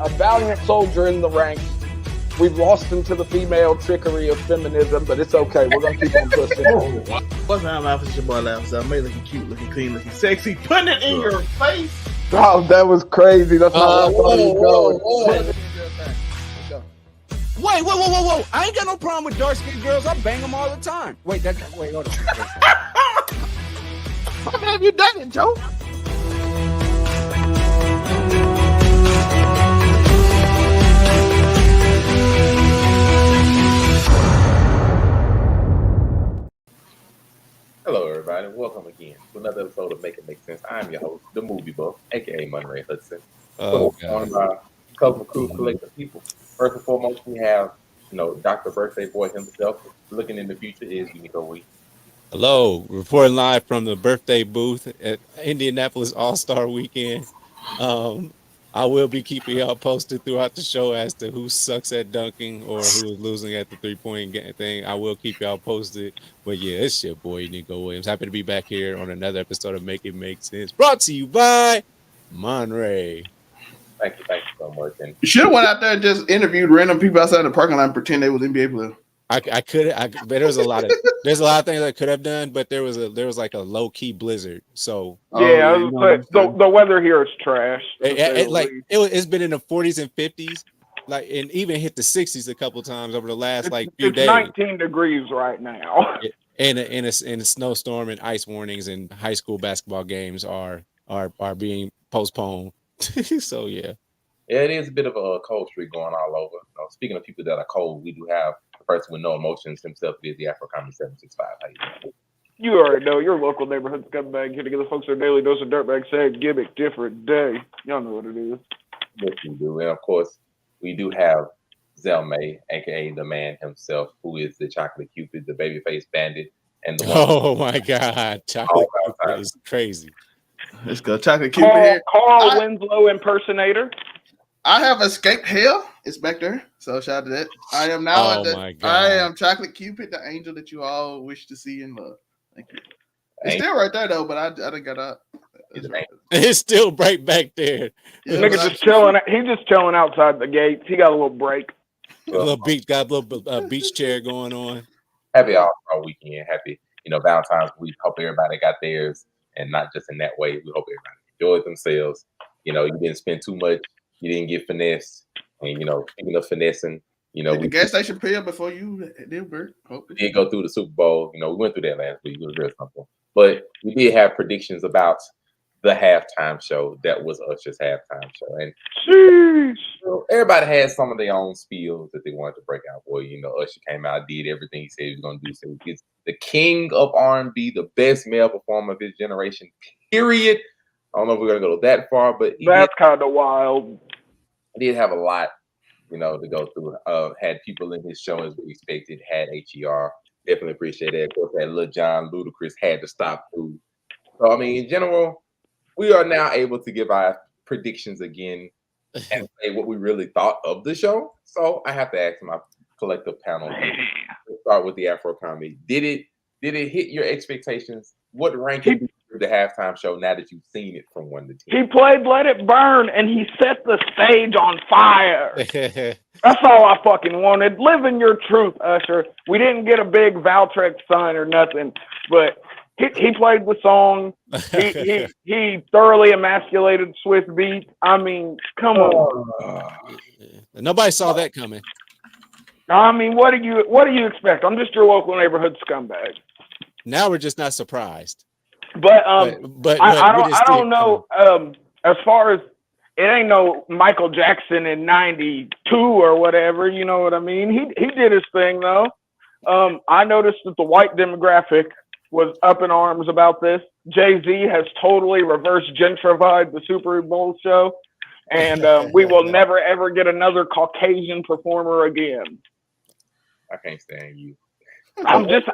a valiant soldier in the ranks. We've lost him to the female trickery of feminism, but it's okay. We're going to keep on pushing. What's time out for your boy Laughs? I'm looking cute, looking clean, looking sexy. Putting it in your face. Oh, that was crazy. That's not where I thought he was going. Whoa. I ain't got no problem with dark-skinned girls. I bang them all the time. Wait, hold on. How have you done it, Joe? Hello, everybody. Welcome again to another episode of Make It Make Sense. I'm your host, the Movie Buff, aka Monterey Hudson. One of my colorful crew collective people. First and foremost, we have, Dr. Birthday Boy himself. Looking in the future is Nico Wee. Hello, reporting live from the birthday booth at Indianapolis All-Star Weekend. I will be keeping y'all posted throughout the show as to who sucks at dunking or who is losing at the three-point thing. I will keep y'all posted. But yeah, it's your boy, Nico Williams. Happy to be back here on another episode of Make It Make Sense. Brought to you by Monterey. Thank you so much. And you should have went out there and just interviewed random people outside the parking lot and pretend they was NBA players. I could, but there's a lot of things I could have done, but there was like a low key blizzard. So the weather here is trash. It's been in the 40s and 50s, and even hit the 60s a couple times over the last few days. 19 degrees right now. And a snowstorm and ice warnings and high school basketball games are being postponed. So yeah, it is a bit of a cold streak going all over. Speaking of people that are cold, we do have a person with no emotions himself. Is the Afro-Common 765. How you doing? You already know your local neighborhood scumbag here to give the folks their daily dose of dirtbag sad gimmick different day. Y'all know what it is. Yes, we do. And of course, we do have Zelmay, aka the man himself, who is the Chocolate Cupid, the babyface bandit, and the one. Oh my God, Chocolate Cupid is crazy. Let's go, Chocolate Cupid. Carl Winslow impersonator. I have escaped hell. It's back there. So shout out to that. I am now. I am Chocolate Cupid, the angel that you all wish to see and love. Thank you. It's still right there though, but I didn't got out. It's still right back there. Yeah, nigga just chilling. He's just chilling outside the gates. He got a little break. Got a little beach chair going on. Happy All-Star Weekend. Happy, Valentine's Week. Hope everybody got theirs, and not just in that way. We hope everybody enjoyed themselves. You didn't spend too much. You didn't get finessed. And, speaking of finessing, the gas station pill before you did work. We did go through the Super Bowl. We went through that last week. It was real simple. But we did have predictions about the halftime show. That was Usher's halftime show. And everybody had some of their own spills that they wanted to break out. Boy, Usher came out, did everything he said he was going to do. So he's the king of R&B, the best male performer of his generation, period. I don't know if we're going to go that far, but that's kind of wild. He did have a lot, to go through. Had people in his show as we expected, had HER. Definitely appreciate that. Of course, had Lil Jon, Ludacris had to stop through. So, in general, we are now able to give our predictions again and say what we really thought of the show. So I have to ask my collective panel. Let's start with the Afro comedy. Did it hit your expectations? What ranking did you give the halftime show now that you've seen it from 1 to 10? He played Let It Burn and he set the stage on fire. That's all I fucking wanted. Live in your truth, Usher. We didn't get a big Valtrex sign or nothing, but he played the song. He thoroughly emasculated Swiss Beats. Come on. Nobody saw that coming. What do you expect? I'm just your local neighborhood scumbag. Now we're just not surprised. But I don't know. As far as it ain't no Michael Jackson in '92 or whatever. You know what I mean? He did his thing though. I noticed that the white demographic was up in arms about this. Jay-Z has totally reverse gentrified the Super Bowl show, and we will never ever get another Caucasian performer again. I can't stand you. I'm just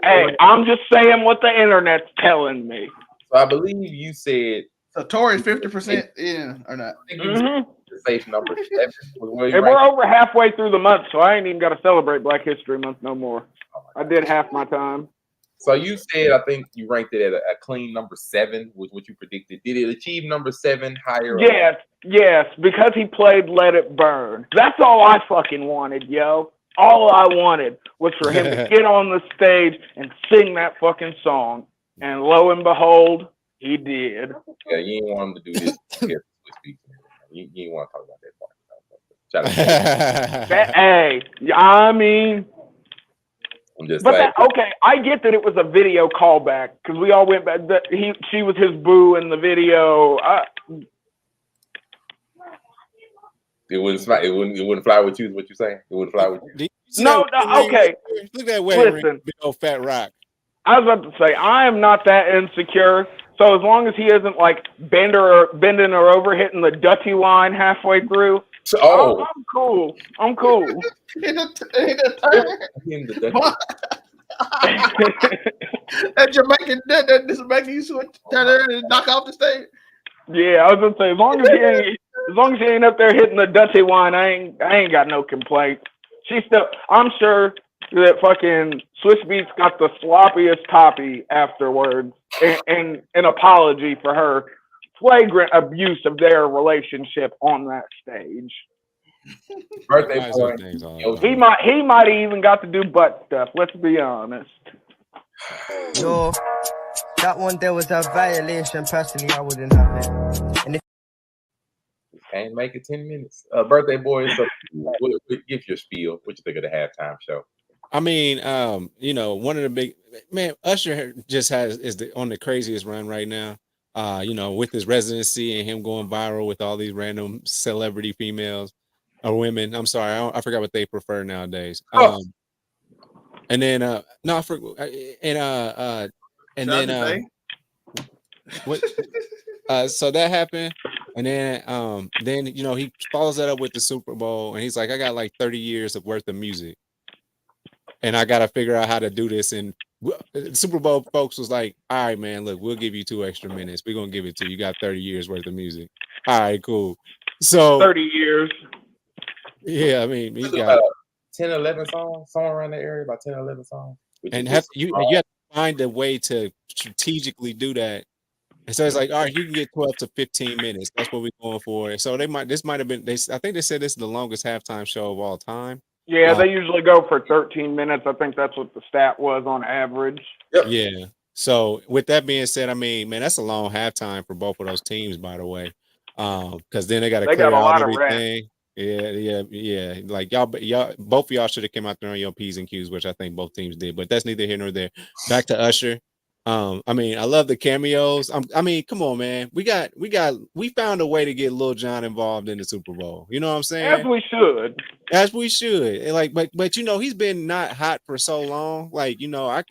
saying what the internet's telling me. So I believe you said so. Tory's 50% in or not? The safe number 7. We're over halfway through the month, so I ain't even got to celebrate Black History Month no more. I did half my time. So you said, I think you ranked it at a clean number 7, was what you predicted. Did it achieve number 7 higher? Yes, because he played Let It Burn. That's all I fucking wanted, yo. All I wanted was for him to get on the stage and sing that fucking song. And lo and behold, he did. Yeah, you didn't want him to do this. You didn't want to talk about that part. Hey, I mean... I'm just but like, okay, I get that it was a video callback because we all went back. She was his boo in the video. It wouldn't fly. It wouldn't fly with you. Is what you're saying? It wouldn't fly with you. No, okay. Look at that wedding ring, big old fat rock. I was about to say I am not that insecure. So as long as he isn't like bending her over, hitting the Dutty line halfway through. Oh, I'm cool. I'm cool. That Jamaican, that Jamaican, you switch and knock off the stage. Yeah, I was gonna say as long as he ain't up there hitting the Dutty line, I ain't got no complaint. I'm sure that fucking Swiss Beats got the sloppiest toppy afterwards, and an apology for her flagrant abuse of their relationship on that stage. Birthday boy. He might have even got to do butt stuff. Let's be honest. No, that one there was a violation. Personally, I wouldn't have it. And if can't make it 10 minutes. Birthday boy, so give your spiel. What you think of the halftime show? I mean, one of the big Usher just is on the craziest run right now. With his residency and him going viral with all these random celebrity females or women. I'm sorry, I forgot what they prefer nowadays. And then I forgot, what? So that happened, and then he follows that up with the Super Bowl, and he's like, I got like 30 years of worth of music, and I got to figure out how to do this. And the Super Bowl folks was like, all right, man, look, we'll give you 2 extra minutes. We're gonna give it to you. You got 30 years worth of music. All right, cool. So 30 years. Yeah, I mean, he got 10, 11 songs, somewhere around the area, about 10, 11 songs. And you have to find a way to strategically do that. And so it's like, all right, you can get 12 to 15 minutes. That's what we're going for. So this might have been, I think they said this is the longest halftime show of all time. Yeah, they usually go for 13 minutes. I think that's what the stat was on average. Yep. Yeah. So with that being said, I mean, man, that's a long halftime for both of those teams, by the way. Because then they got to clear out everything. Yeah. Like y'all, both of y'all should have came out there on your P's and Q's, which I think both teams did. But that's neither here nor there. Back to Usher. I mean, I love the cameos. I mean, come on, man. We found a way to get Lil Jon involved in the Super Bowl. You know what I'm saying? As we should. And like, but he's been not hot for so long. Like, I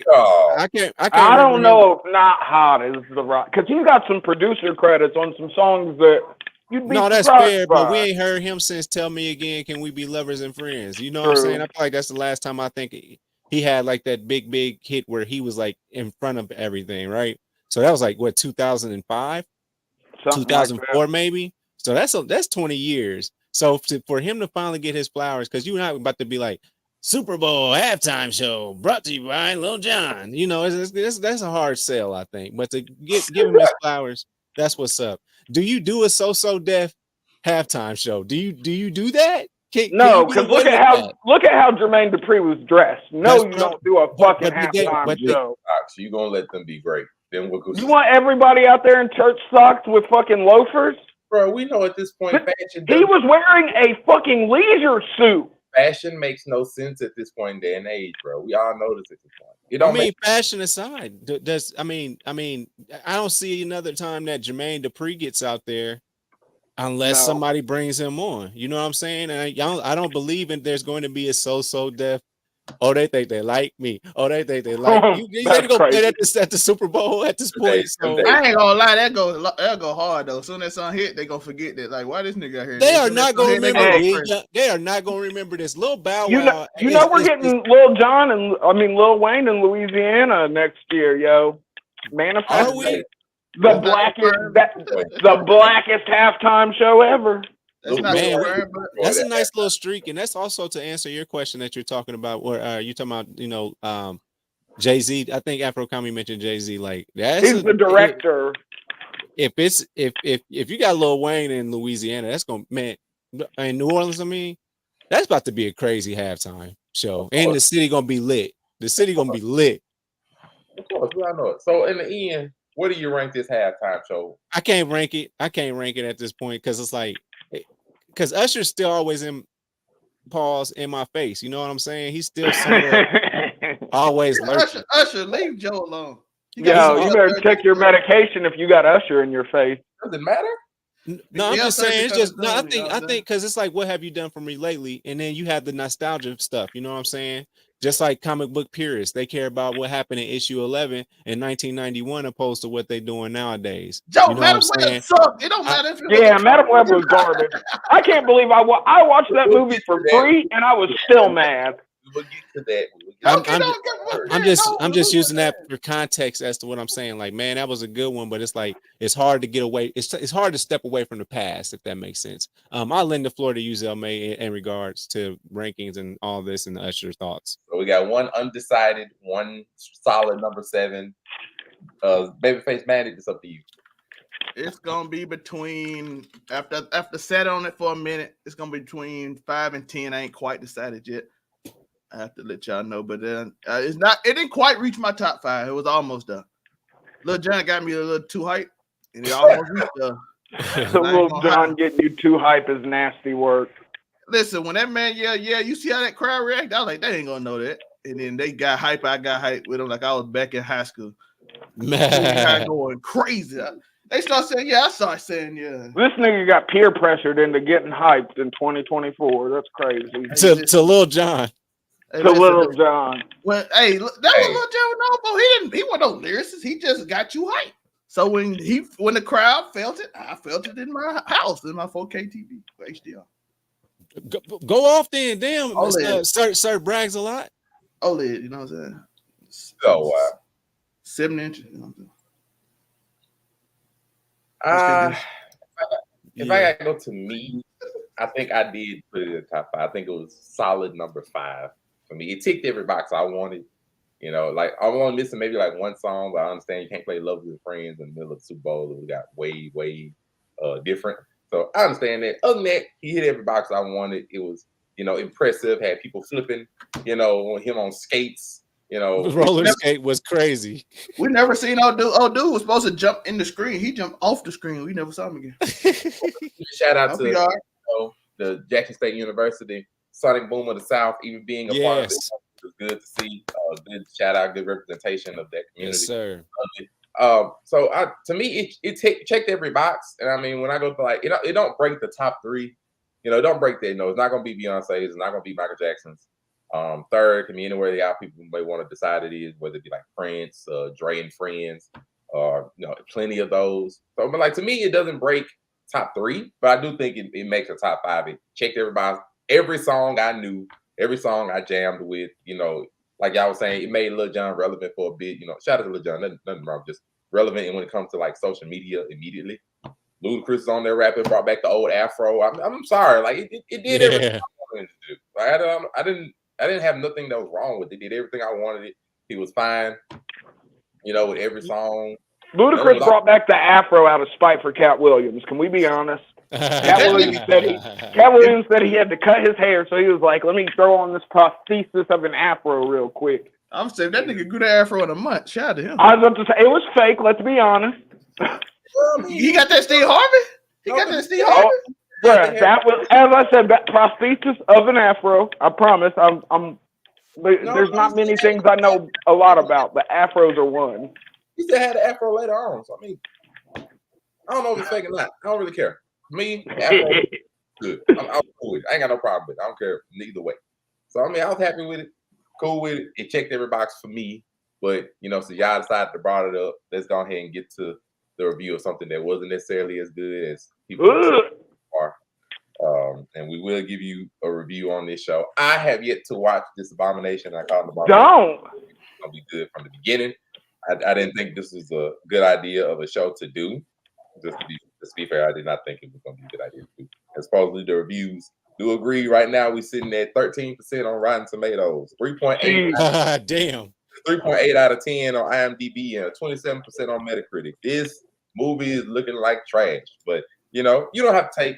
can't. I don't know if not hot is the right, because he's got some producer credits on some songs that. No, that's fair, but we ain't heard him since Tell Me Again, Can We Be Lovers and Friends? You know what I'm saying? I feel like that's the last time I think he had like that big hit where he was like in front of everything, right? So that was like what, 2005? 2004 like maybe? So that's 20 years. So for him to finally get his flowers, because you're not about to be like, Super Bowl halftime show brought to you by Lil Jon. That's a hard sell, I think. But to give him his flowers, that's what's up. Do you do a So Def halftime show? Do you do that? No, because look at how Jermaine Dupri was dressed. No, you don't do a fucking halftime show. So you gonna let them be great? Then we'll go. You want everybody out there in church socks with fucking loafers? Bro, we know at this point fashion. He was wearing a fucking leisure suit. Fashion makes no sense at this point in day and age, bro. We all know this at this point. Fashion aside, I don't see another time that Jermaine Dupri gets out there unless somebody brings him on. You know what I'm saying? And I don't believe there's going to be a So Def. Oh, they think they like me. Oh, they think they like you. You got to go play at the Super Bowl at this point. So I ain't gonna lie, that go hard though. Soon as that song hit, they gonna forget that. Like, why this nigga out here? They are not gonna remember. They are not gonna remember this. Lil Bow Wow. We're getting Lil Jon and Lil Wayne in Louisiana next year, yo. Manifest. Are we? The blackest halftime show ever. That's a nice little streak, and that's also to answer your question that you're talking about. Where you're talking about, Jay-Z, I think Afro Comedy mentioned Jay-Z. Like he's the director. If you got Lil Wayne in Louisiana, that's gonna in New Orleans. I mean, that's about to be a crazy halftime show, and the city gonna be lit. The city gonna be lit. Of course, I know it. So in the end, what do you rank this halftime show? I can't rank it at this point because it's like, because Usher's still always in my face. You know what I'm saying? He's still somewhat always lurking. Usher, leave Joe alone. Yo, you better check your medication if you got Usher in your face. Does it matter? No, I'm just saying. It's just I think because it's like, what have you done for me lately? And then you have the nostalgia stuff. You know what I'm saying? Just like comic book purists, they care about what happened in issue 11 in 1991 opposed to what they're doing nowadays. Joe, you know Madam Web sucked. It don't matter if yeah, Madam Web was garbage. I can't believe I watched that movie for free and I was still mad. We'll get to that. I'm just using that for context as to what I'm saying. Like, man, that was a good one, but it's like it's hard to get away. It's hard to step away from the past, if that makes sense. I'll lend the floor to you, Zelmay, in regards to rankings and all this and the Usher thoughts. So we got one undecided, one solid number 7. Babyface Manic, it's up to you. It's gonna be between after sat on it for a minute. It's gonna be between 5 and 10. I ain't quite decided yet. I have to let y'all know, but then it's not. It didn't quite reach my top 5. It was almost done. Lil Jon got me a little too hype, and it almost reached. Lil Jon getting you too hype is nasty work. Listen, when that man you see how that crowd react? I was like, they ain't gonna know that. And then they got hype. I got hype with them like I was back in high school. Man, going crazy. They start saying, I started saying, This nigga got peer pressured into getting hyped in 2024. That's crazy. To Lil Jon. Hey, to Lil Jon. Well, that was Lil Jon. He wasn't no lyricist. He just got you hyped. So when the crowd felt it, I felt it in my house, in my 4K TV, HDR. Go off then, damn. Sir brags a lot. OLED, you know what I'm saying? Oh wow, 7 inches. You know what I'm saying? If I gotta go to me, I think I did put it in the top 5. I think it was solid number 5 for me. It ticked every box I wanted. You know, like I was only missing maybe like one song, but I understand you can't play "Love with Friends" in the middle of the Super Bowl. We got way different. So I understand that. Other than that, he hit every box I wanted. It was, impressive. Had people flipping, him on skates. Roller skate was crazy. We never seen old dude was supposed to jump in the screen. He jumped off the screen. We never saw him again. Shout out to the Jackson State University, Sonic Boom of the South, even being a part of it. It was good to see. Good shout out, good representation of that community. Yes, sir. So to me, it checked every box. And I mean, when I go to it don't break the top 3. It don't break that. No, it's not gonna be Beyonce's. It's not gonna be Michael Jackson's. Third can be anywhere the out people may want to decide it is, whether it be like Prince, Dre and Friends, or plenty of those. So, but to me, it doesn't break top 3, but I do think it makes a top 5. It checked every box. Every song I knew, every song I jammed with, like y'all was saying, it made Lil Jon relevant for a bit. Shout out to Lil Jon, nothing wrong, just relevant. And when it comes to like social media, immediately, Ludacris is on there rapping, brought back the old Afro. I'm sorry, it did everything I wanted it to do. I didn't have nothing that was wrong with it. It did everything I wanted it. He was fine, with every song. Ludacris brought back the Afro out of spite for Cat Williams. Can we be honest? Cat Williams said he had to cut his hair, so he was like, "Let me throw on this prosthesis of an Afro real quick." I'm saying that nigga grew the Afro in a month. Shout out to him. I was about to say it was fake. Let's be honest. He got that Steve Harvey. He got that Steve Harvey. Bruh, that was, as I said, that prosthesis of an Afro. I promise. There's not many things I know a lot about, but Afros are one. He still had an Afro later on, so I mean, I don't know if it's fake or not. I don't really care. Me, Afro, good. I'm cool with it. I ain't got no problem with it. I don't care neither way. So I mean, I was happy with it, cool with it. It checked every box for me. But so y'all decided to brought it up. Let's go ahead and get to the review of something that wasn't necessarily as good as people are. And we will give you a review on this show. I have yet to watch this abomination. I call it abomination. Don't. It's gonna be good from the beginning. I didn't think this was a good idea of a show to do. Just to be fair, I did not think it was gonna be a good idea to do. And supposedly the reviews do agree. Right now, we're sitting at 13% on Rotten Tomatoes, 3.8. Damn. 3.8 out of 10 on IMDb and 27% on Metacritic. This movie is looking like trash, but you don't have to take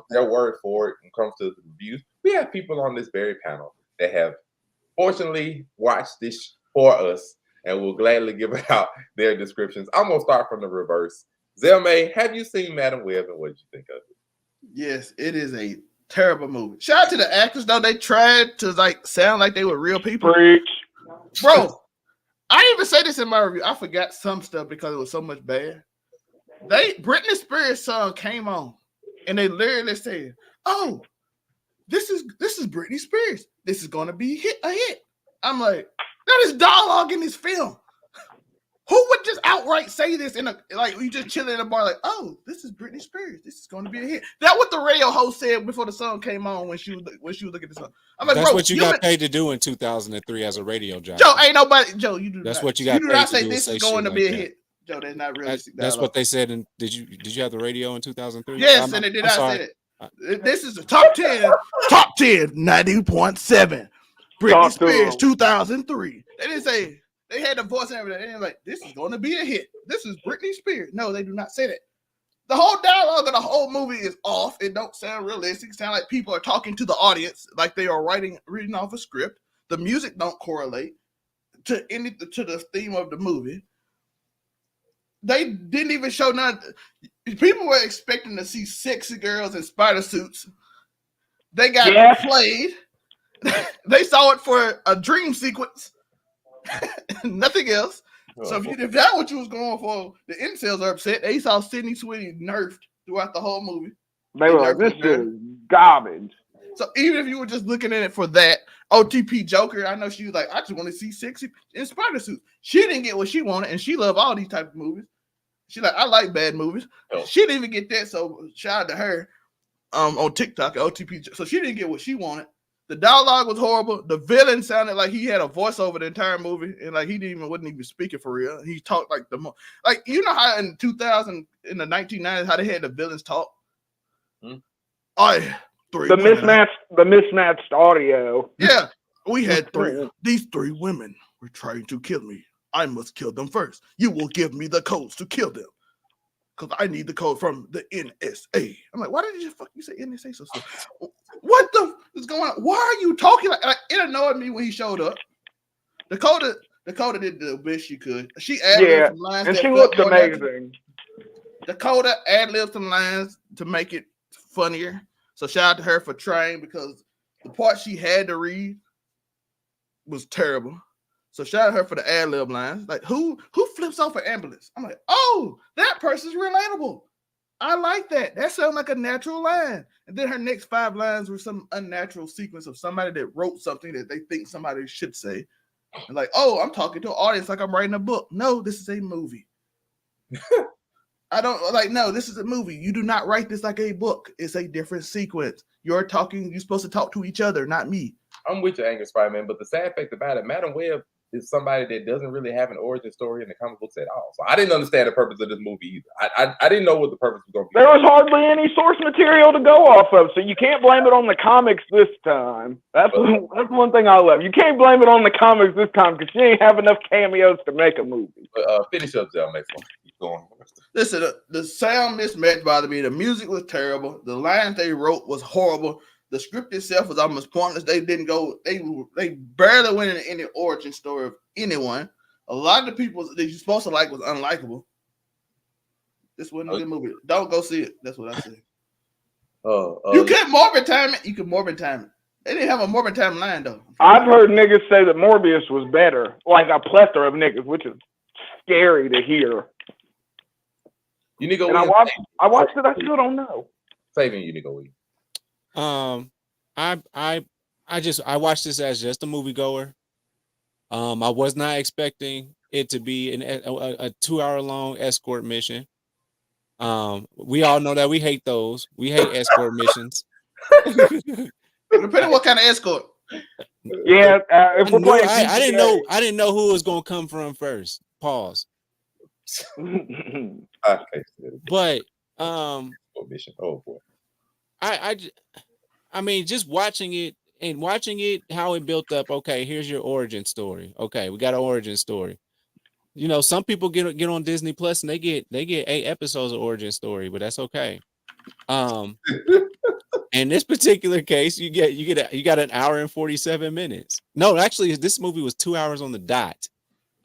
their word for it when it comes to the reviews. We have people on this very panel that have fortunately watched this for us and will gladly give out their descriptions. I'm gonna start from the reverse. Zelmay, have you seen Madam Web and what did you think of it? Yes, it is a terrible movie. Shout out to the actors though; they tried to sound like they were real people. Preach. Bro, I didn't even say this in my review. I forgot some stuff because it was so much bad. Britney Spears' song came on, and they literally said, "Oh, this is Britney Spears. This is gonna be a hit." I'm like, that is dialogue in this film. Who would just outright say this you just chilling in a bar like, "Oh, this is Britney Spears. This is going to be a hit." That's what the radio host said before the song came on when she was looking at the song. I'm like, that's bro, what you got paid to do in 2003 as a radio jockey. Joe, ain't nobody. Joe, you do. That's not, what you got. You do paid not to say do this is going to be a hit. Joe, that's not realistic. That's what they said. And did you have the radio in 2003? Yes, and they did not say that. This is the top 10, 90.7. Britney Spears 2003. They didn't say. They had the voice and everything. They were like, this is going to be a hit. This is Britney Spears. No, they do not say that. The whole dialogue of the whole movie is off. It don't sound realistic. It sounds like people are talking to the audience like they are reading off a script. The music don't correlate to the theme of the movie. They didn't even show none. People were expecting to see sexy girls in spider suits. They got played. They saw it for a dream sequence. Nothing else. So if that's what you was going for, the incels are upset. They saw Sydney Sweeney nerfed throughout the whole movie. They were like, this is garbage. So even if you were just looking at it for that, OTP Joker, I know she was like, I just want to see sexy in spider suits. She didn't get what she wanted, and she loved all these type of movies. She like, I like bad movies. She didn't even get that, so shout out to her on TikTok, OTP. So she didn't get what she wanted. The dialogue was horrible. The villain sounded like he had a voiceover the entire movie, and like he wasn't even speaking for real. He talked like you know how in 2000 in the 1990s how they had the villains talk. The mismatched audio. Yeah, we had three. These three women were trying to kill me. I must kill them first. You will give me the codes to kill them. Because I need the code from the NSA. I'm like, why did you say NSA so slow? What the is going on? Why are you talking like it annoyed me when he showed up. Dakota did the best she could. She ad-libbed some lines. And she looked amazing. Dakota ad-libbed some lines to make it funnier. So shout out to her for trying because the part she had to read was terrible. So shout out to her for the ad-lib lines. Like, who flips off an ambulance? I'm like, oh, that person's relatable. I like that. That sounds like a natural line. And then her next 5 lines were some unnatural sequence of somebody that wrote something that they think somebody should say. And like, oh, I'm talking to an audience like I'm writing a book. No, this is a movie. No, this is a movie. You do not write this like a book. It's a different sequence. You're supposed to talk to each other, not me. I'm with you, Angry Spider-Man, but the sad fact about it, Madam Web is somebody that doesn't really have an origin story in the comic books at all. So I didn't understand the purpose of this movie either. I didn't know what the purpose was going to be. There was hardly any source material to go off of, so you can't blame it on the comics this time. That's one thing I love. You can't blame it on the comics this time because you ain't have enough cameos to make a movie. Finish up, Zell. Next one. Keep going. Listen, the sound mismatch bothered me. The music was terrible. The lines they wrote was horrible. The script itself was almost pointless. They didn't go. They barely went into any origin story of anyone. A lot of the people that you're supposed to like was unlikable. This wasn't a good movie. Don't go see it. That's what I say. You can Morbid time it. You can Morbid time it. They didn't have a Morbid time line though. I've heard niggas say that Morbius was better, like a plethora of niggas, which is scary to hear. You nigga, and I watched it. I still don't know. Saving you, nigga. I watched this as just a moviegoer. I was not expecting it to be a 2-hour-long escort mission. We all know that we hate those. We hate escort missions. Depending on what kind of escort. Yeah, if we're playing, I didn't know who was gonna come from first. Pause. But mission. Oh boy. I mean, just watching it and watching it, how it built up. Okay, here's your origin story. Okay, we got an origin story. You know, some people get on Disney Plus and they get 8 episodes of origin story, but that's okay. In this particular case, you got an hour and 47 minutes. No, actually, this movie was 2 hours on the dot.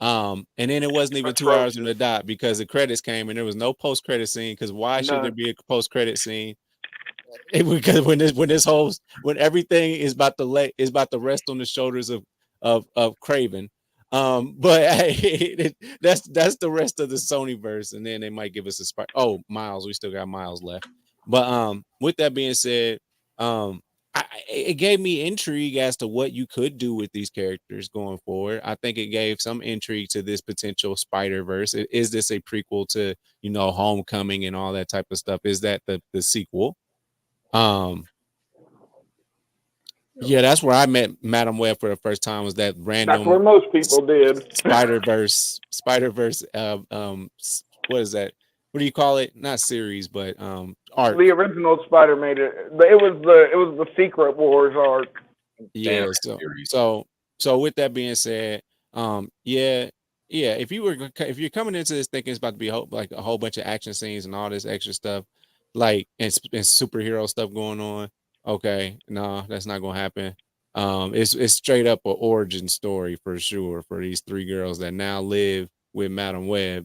And then it wasn't even 2 hours on the dot because the credits came and there was no post credit scene. Because why should there be a post credit scene? Because when everything is about to rest on the shoulders of Craven. But hey, that's the rest of the Sony verse, and then they might give us a spark. Oh, Miles, we still got Miles left. But with that being said, it gave me intrigue as to what you could do with these characters going forward. I think it gave some intrigue to this potential Spider-Verse. Is this a prequel to, you know, Homecoming and all that type of stuff? Is that the sequel? Yeah, that's where I met Madam Web for the first time. Was that random? That's where most people did. Spider-Verse. What is that? What do you call it? Not series, but arc. The original Spider made it. It was the Secret Wars arc. Yeah. So with that being said, yeah. If you're coming into this thinking it's about to be like a whole bunch of action scenes and all this extra stuff, like and superhero stuff going on, okay, no, that's not gonna happen. It's straight up an origin story for sure for these 3 girls that now live with Madam Web,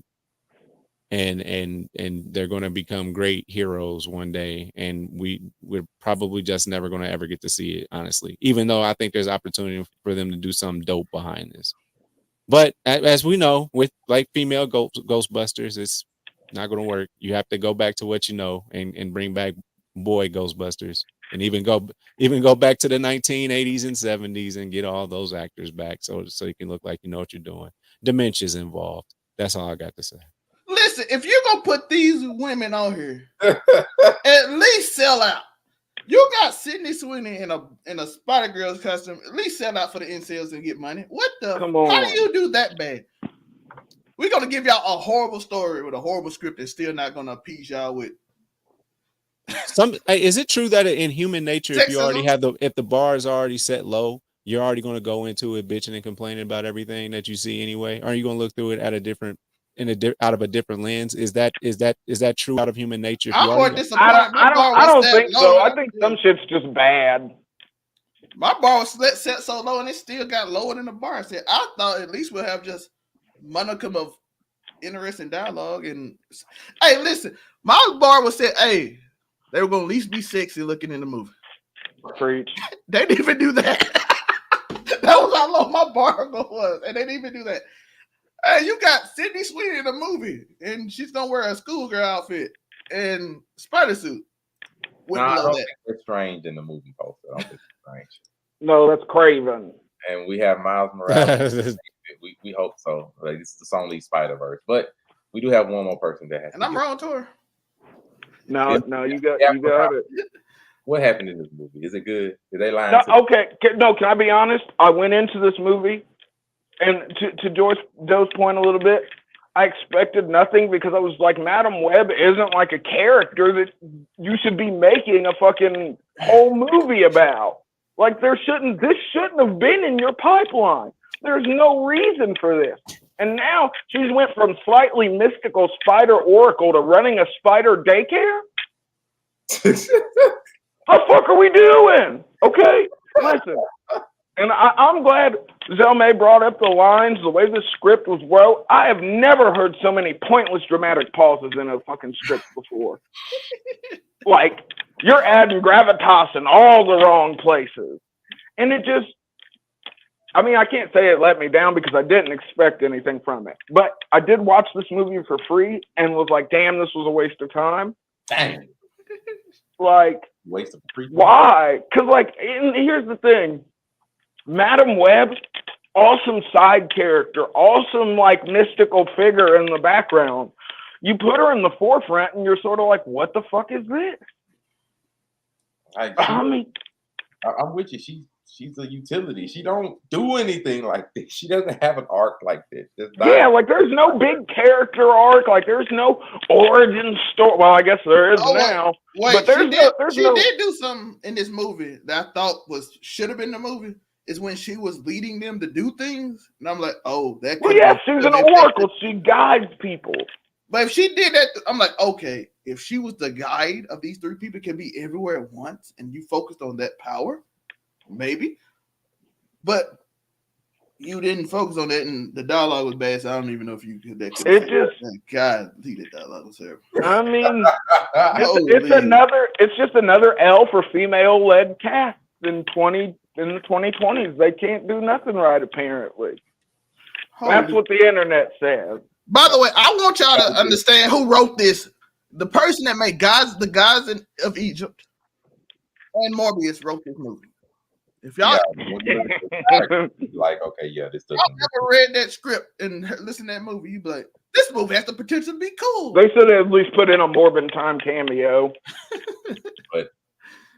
and they're going to become great heroes one day, and we're probably just never going to ever get to see it, honestly, even though I think there's opportunity for them to do something dope behind this. But as we know, with like female Ghostbusters, it's not going to work. You have to go back to what you know and bring back boy Ghostbusters, and even go back to the 1980s and 70s and get all those actors back so you can look like you know what you're doing. Dementia's involved. That's all I got to say. Listen, if you're gonna put these women on here, at least sell out. You got Sydney Sweeney in a Spider-Girl's costume. At least sell out for the incels and get money. What the? Come on. How do you do that bad? We're gonna give y'all a horrible story with a horrible script that's still not gonna appease y'all with. Is it true that in human nature, Sexism? if you already have if the bar is already set low, you're already going to go into it bitching and complaining about everything that you see anyway? Are you going to look through it at out of a different lens? Is that true out of human nature? I'm more disappointed. I don't think so. I think some shit's just bad. My bar was set so low, and it still got lower than the bar. I said I thought at least we'll have just monicum of interesting dialogue. And hey, listen, my bar was set. Hey, they were gonna at least be sexy looking in the movie. Preach. They didn't even do that. That was how low my bar was, and they didn't even do that. Hey, you got Sydney Sweeney in the movie, and she's gonna wear a schoolgirl outfit and spider suit. I don't think it's strange in the movie poster. I don't think it's strange. No, that's Craven. And we have Miles Morales. we hope so. Like, this is the only Spider-Verse, but we do have one more person that has. And I'm wrong, Tor. No, you got it. What happened in this movie? Is it good? Did they lie? No, okay. No, can I be honest? I went into this movie, and to Joe's point a little bit, I expected nothing because I was like, Madam Web isn't like a character that you should be making a fucking whole movie about. Like, this shouldn't have been in your pipeline. There's no reason for this. And now she's went from slightly mystical spider oracle to running a spider daycare? The fuck are we doing? Okay, listen. And I'm glad Zelmay brought up the lines, the way the script was wrote. I have never heard so many pointless dramatic pauses in a fucking script before. Like, you're adding gravitas in all the wrong places. And it just, I mean, I can't say it let me down because I didn't expect anything from it. But I did watch this movie for free and was like, damn, this was a waste of time. Dang. Like, waste of free. Why? Because, like, here's the thing. Madam Web, awesome side character, awesome, like, mystical figure in the background. You put her in the forefront and you're sort of like, what the fuck is this? I'm with you. she's a utility. She don't do anything like this. She doesn't have an arc like this. Yeah, like there's no big character arc. Like there's no origin story. Well, I guess there is now. Wait, but she did do something in this movie that I thought should have been the movie. Is when she was leading them to do things, and I'm like, oh, that. Well, yeah, she's an oracle. She guides people. But if she did that, I'm like, okay, if she was the guide of these three people, can be everywhere at once, and you focused on that power, maybe. But you didn't focus on that, and the dialogue was bad. So I don't even know if you could. God, that dialogue was terrible. I mean, it's just another L for female-led cast in the 2020s. They can't do nothing right, apparently. That's what the internet says. By the way, I want y'all to understand who wrote this. The person that made the gods of Egypt and Morbius wrote this movie. If y'all like, okay, yeah, this doesn't. Y'all never read that script and listened to that movie, you'd be like, this movie has the potential to be cool. They should have at least put in a Morbin Time cameo. But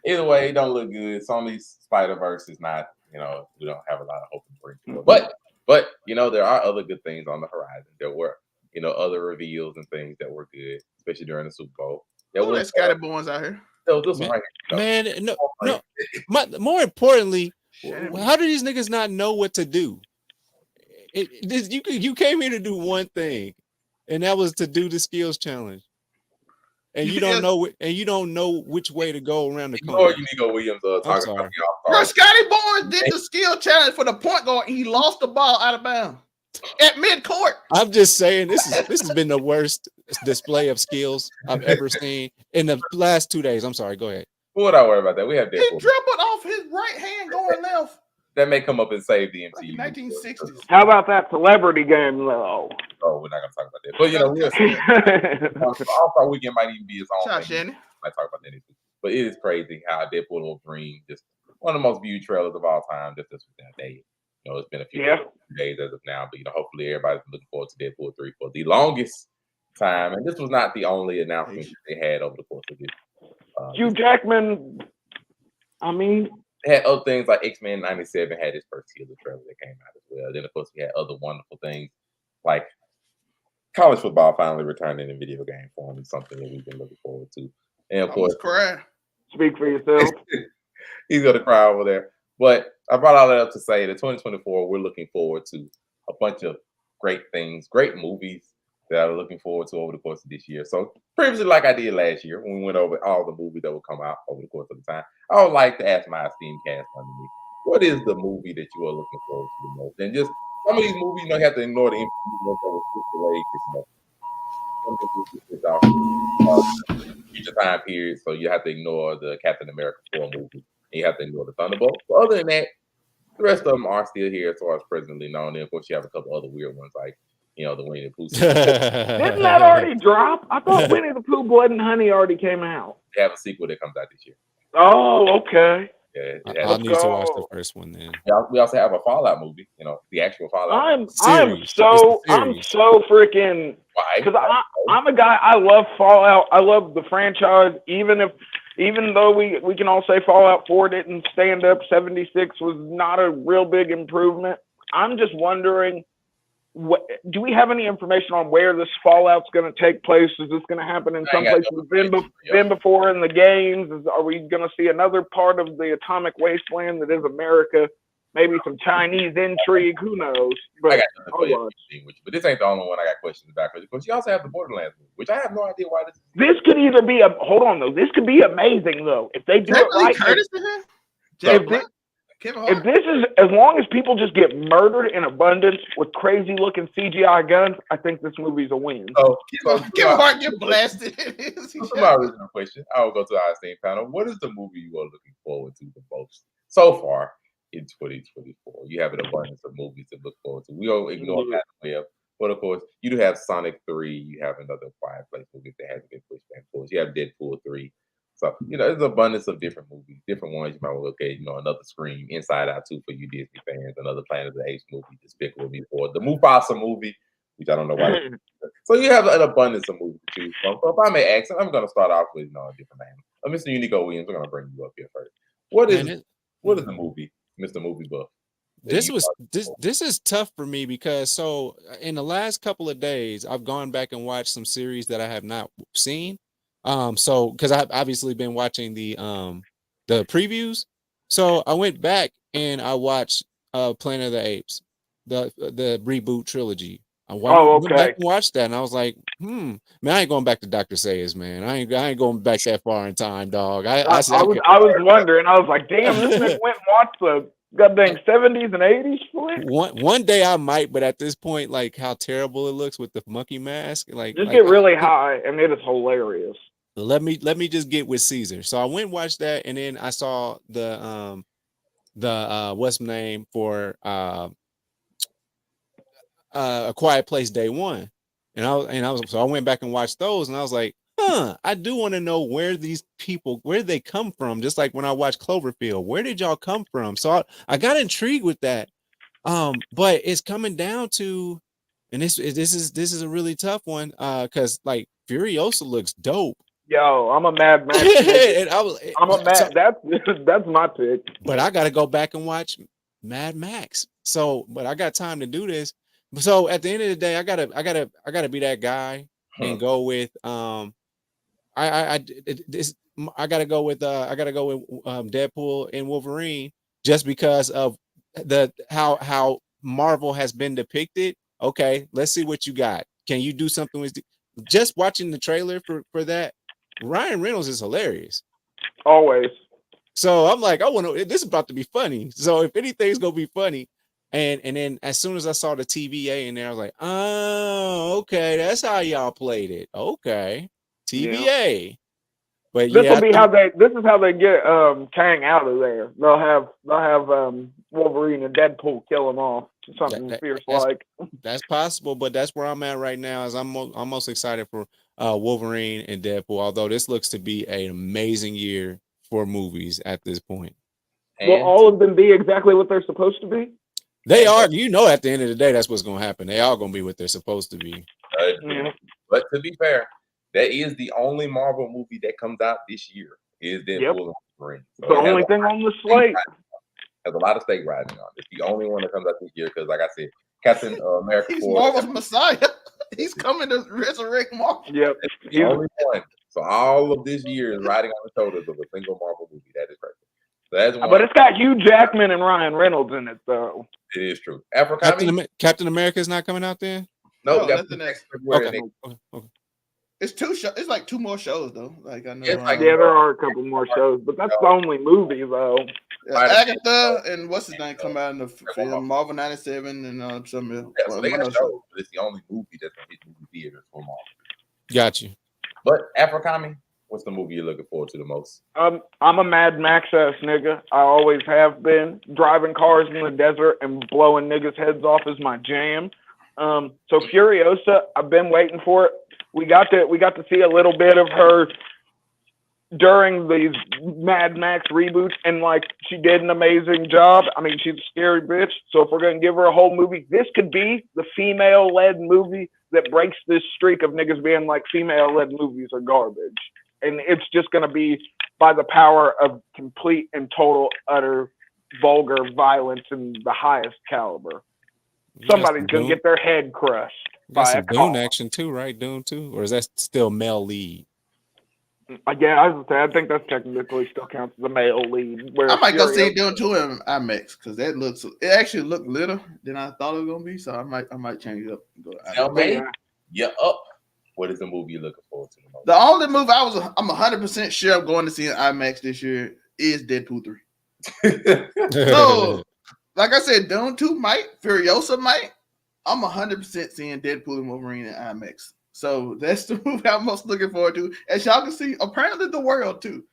either way, it don't look good. Sony's Spider-Verse is not, we don't have a lot of hope for it. But there are other good things on the horizon. There were, other reveals and things that were good, especially during the Super Bowl. There were Scotty Bones out here. No. More importantly, how do these niggas not know what to do? You came here to do one thing, and that was to do the skills challenge. And you don't know, which way to go around the corner. Nico Williams talking about Bro, Scotty Bourne did the skill challenge for the point guard, and he lost the ball out of bounds at mid-court. I'm just saying, this has been the worst display of skills I've ever seen in the last 2 days. I'm sorry, go ahead. What I worry about that? We have Deadpool. He dribbled off his right hand going left. That may come up and save the MCU. 1960s. How about that celebrity game, though? Oh, we're not going to talk about that. But, we'll see. All-Star Weekend might even be its own thing. Shannon. Might talk about that next week. But it is crazy how Deadpool will bring just one of the most viewed trailers of all time just this day. It's been a few days as of now, but hopefully everybody's looking forward to Deadpool 3 for the longest time. And this was not the only announcement they had over the course of this. Hugh Jackman, they had other things like X-Men 97 had his first teaser trailer that came out as well. Then of course we had other wonderful things like college football finally returning in video game form is something that we've been looking forward to. And of course, speak for yourself. He's gonna cry over there. But I brought all that up to say that 2024, we're looking forward to a bunch of great things, great movies that I'm looking forward to over the course of this year. So previously, like I did last year, when we went over all the movies that will come out over the course of the time, I would like to ask my esteemed cast underneath, what is the movie that you are looking forward to the most? And just some of these movies, you have to ignore the future time period, so you have to ignore the Captain America 4 movie, and you have to ignore the Thunderbolt. But other than that, the rest of them are still here as far as presently known. And of course, you have a couple other weird ones like, the Winnie the Pooh. Didn't that already drop? I thought Winnie the Pooh Blood and Honey already came out. They have a sequel that comes out this year. Oh, okay. Yeah, I'll need to watch the first one then. We also have a Fallout movie, the actual Fallout. I'm so freaking, because I'm a guy, I love Fallout. I love the franchise, even though we can all say Fallout 4 didn't stand up, 76 was not a real big improvement. I'm just wondering, do we have any information on where this Fallout's going to take place? Is this going to happen in some place we've been before in the games? Are we going to see another part of the atomic wasteland that is America? Maybe some Chinese intrigue, who knows? But, but this ain't the only one I got questions about. Because of course, you also have the Borderlands movie, which I have no idea why this. This could either be this could be amazing though if they do it right. If this is, as long as people just get murdered in abundance with crazy looking CGI guns, I think this movie's a win. Oh, Kevin Hart get blasted. That's my original question. I will go to our same panel. What is the movie you are looking forward to the most so far in 2024? You have an abundance of movies to look forward to. We don't ignore that web, but of course, you do have Sonic 3. You have another Quiet Place movie that hasn't been pushed back. Of course, you have Deadpool 3. So, there's an abundance of different movies, different ones you might look at, another Scream, Inside Out 2 for you Disney fans, another Planet of the Apes movie, Despicable Me 4, the Mufasa movie, which I don't know why. So you have an abundance of movies to choose from. So if I may ask, I'm going to start off with a different name. Mr. Unico Williams, we're going to bring you up here first. What is the movie, Mr. This is tough for me because so in the last couple of days I've gone back and watched some series that I have not seen. So because I've obviously been watching the previews, so I went back and I watched Planet of the Apes, the reboot trilogy. I went back and watched that, and I was like, man, I ain't going back to Dr. Sayers, man. I ain't going back that far in time, dog. I was wondering. I was like, damn, this nigga went and watched the goddamn 70s and 80s flick. One day I might, but at this point, like how terrible it looks with the monkey mask, like just get really high, and it is hilarious. Let me just get with Caesar. So I went and watched that, and then I saw the what's the name for A Quiet Place Day One, and I went back and watched those, and I was like, I do want to know where these people, where they come from. Just like when I watched Cloverfield, where did y'all come from? So I got intrigued with that. But it's coming down to, and this is a really tough one, because like Furiosa looks dope. Yo, I'm a Mad Max. That's my pick. But I got to go back and watch Mad Max. So, but I got time to do this. So at the end of the day, I gotta be that guy and go with I gotta go with Deadpool and Wolverine, just because of how Marvel has been depicted. Okay, let's see what you got. Can you do something with just watching the trailer for that? Ryan Reynolds is hilarious. Always. So I'm like, this is about to be funny. So if anything's gonna be funny, and then as soon as I saw the TVA in there, I was like, oh, okay, that's how y'all played it. Okay, TVA. Yeah. But this will be this is how they get Kang out of there. They'll have Wolverine and Deadpool kill him off. Something fierce like. That's possible, but that's where I'm at right now. Is I'm most excited for Wolverine and Deadpool. Although this looks to be an amazing year for movies at this point. Will all of them be exactly what they're supposed to be? They are. At the end of the day, that's what's going to happen. They are going to be what they're supposed to be. But to be fair, that is the only Marvel movie that comes out this year. Is Deadpool and Wolverine. So the only thing on the slate. Has a lot of stake riding on. It's the only one that comes out this year because, like I said, Captain America. He's Marvel's Messiah. He's coming to resurrect Marvel. Yep, he's the only one. So all of this year is riding on the shoulders of a single Marvel movie. That is crazy. So that's one. But it's got Hugh Jackman and Ryan Reynolds in it, though. It is true. Captain America is not coming out then? No, that's the next. Okay. It's 2 shows. It's like 2 more shows though. Like I know. There are a couple more shows, but that's the only movie though. Agatha and what's his name come out in the film Marvel '97 and something. Yeah, so they got shows, but it's the only movie that's gonna hit movie theaters for Marvel. Got you. But Afrokami, what's the movie you're looking forward to the most? I'm a Mad Max ass nigga. I always have been. Driving cars in the desert and blowing niggas' heads off is my jam. So Furiosa, I've been waiting for it. We got to see a little bit of her during these Mad Max reboots, and like she did an amazing job. I mean, she's a scary bitch. So if we're gonna give her a whole movie, this could be the female-led movie that breaks this streak of niggas being like female-led movies are garbage. And it's just gonna be by the power of complete and total, utter, vulgar violence in the highest caliber. Somebody's gonna get their head crushed. Got some Dune action too, right? Dune 2, or is that still male lead? Yeah, I think that technically still counts as a male lead. I might go see Dune 2 in IMAX because it actually looked litter than I thought it was gonna be. So I might change it up. And go Tell me, you're up. What is the movie you're looking forward to the most? The only movie I'm 100% sure I'm going to see in IMAX this year is Deadpool 3. So, like I said, Dune 2 might, Furiosa might. I'm 100% seeing Deadpool and Wolverine in IMAX. So that's the movie I'm most looking forward to. As y'all can see, apparently the world too.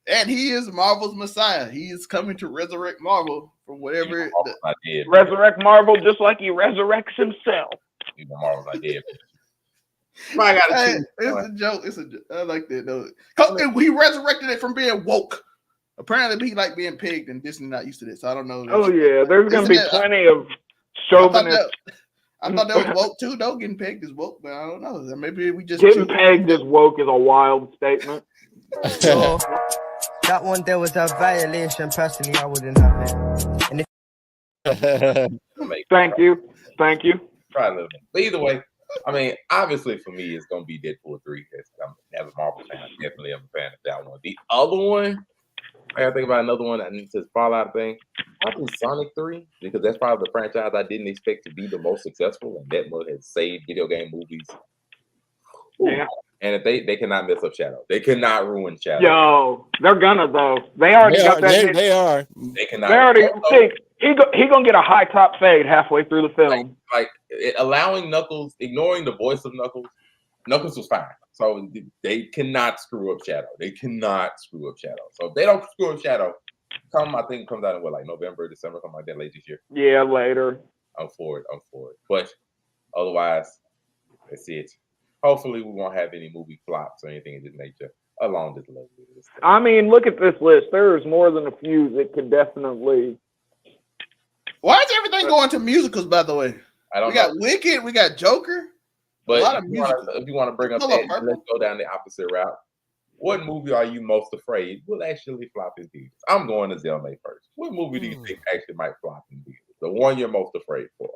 And he is Marvel's Messiah. He is coming to resurrect Marvel from whatever. Resurrect Marvel just like he resurrects himself. Even Marvel's not dead. It's a joke. I like that though. He resurrected it from being woke. Apparently he like being pegged and Disney not used to this. So I don't know. Oh yeah, there's gonna be plenty of chauvinists. I thought that was woke too, though. Getting pegged is woke, but I don't know. Maybe we just getting pegged is woke is a wild statement. So that one there was a violation. Personally, I wouldn't have it. And Thank you. Try living. But either way, I mean, obviously for me, it's gonna be Deadpool 3. I'm never a Marvel fan. I definitely am a fan of that one. The other one, I gotta think about another one. I need to Fallout thing. Probably Sonic 3, because that's probably the franchise I didn't expect to be the most successful, and that one has saved video game movies. Ooh. Yeah. And if they cannot mess up Shadow. They cannot ruin Shadow. Yo, they're gonna though. They already got that. They are. They cannot. They already think he gonna get a high top fade halfway through the film. Like allowing Knuckles, ignoring the voice of Knuckles. Knuckles was fine. So they cannot screw up Shadow. They cannot screw up Shadow. So if they don't screw up Shadow, I think it comes out in what, like November, December, something like that late this year. Yeah, later. I'm for it. But otherwise, that's it. Hopefully, we won't have any movie flops or anything of this nature along this level. I mean, look at this list. There's more than a few that could definitely. Why is everything going to musicals, by the way? I don't know. We got Wicked, we got Joker. But a lot of if you want to bring up that, let's go down the opposite route. What movie are you most afraid will actually flop in theaters? I'm going to Zelmay first. What movie do you think actually might flop in theaters? The one you're most afraid for.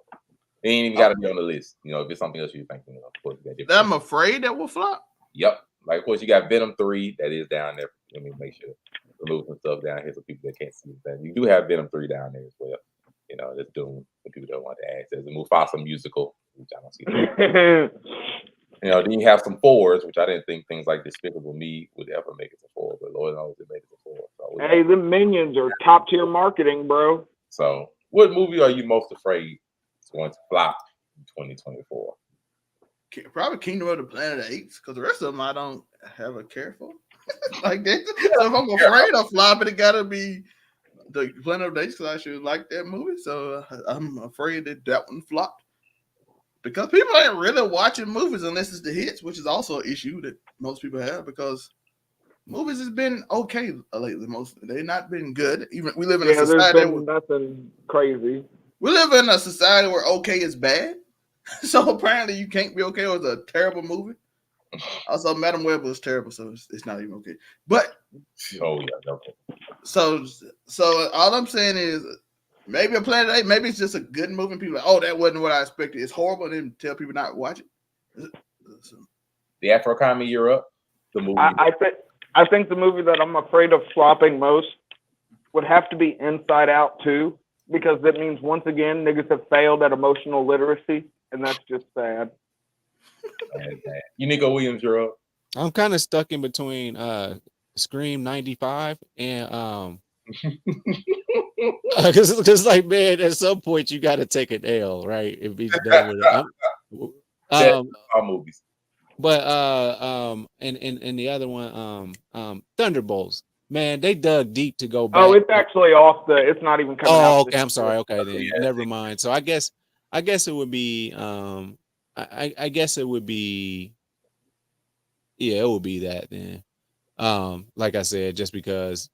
It ain't even got to be on the list. You know, if it's something else you're thinking of, of course, that I'm afraid that will flop? Yep. Like, of course, you got Venom 3 that is down there. Let me make sure to move some stuff down here so people that can't see it. You do have Venom 3 down there as well. You know, that's Doom for people that want to ask. There's a Mufasa musical, which I don't see. You know, then you have some 4s, which I didn't think things like Despicable Me would ever make it to 4, but Lord knows it made it to 4. So hey, the Minions are top tier marketing, bro. So, what movie are you most afraid is going to flop in 2024? Probably Kingdom of the Planet of the Apes, because the rest of them I don't have a care for. Like that. So if I'm afraid of flopping, it gotta be the Planet of the Apes, because I should like that movie. So I'm afraid that one flopped. Because people ain't really watching movies unless it's the hits, which is also an issue that most people have, because movies has been okay lately. They've not been good. Even we live in a society there's been nothing crazy. We live in a society where okay is bad. So apparently you can't be okay with a terrible movie. Also, Madam Web was terrible, so it's not even okay. But so all I'm saying is maybe a Planet A, maybe it's just a good movie. People are like, oh, that wasn't what I expected. It's horrible, and then tell people not to watch it. The Afro Comedy Europe, the movie. I think the movie that I'm afraid of flopping most would have to be Inside Out 2, because that means once again niggas have failed at emotional literacy, and that's just sad. You Nico Williams, you're up. I'm kind of stuck in between Scream 95 and because like, man, at some point you got to take an L, right? And be done with it. All movies. But and the other one, Thunderbolts. Man, they dug deep to go back. Oh, it's actually off the. It's not even coming out. Oh, okay. I'm sorry. Okay, then never mind. So I guess it would be. I guess it would be. Yeah, it would be that then. Like I said, just because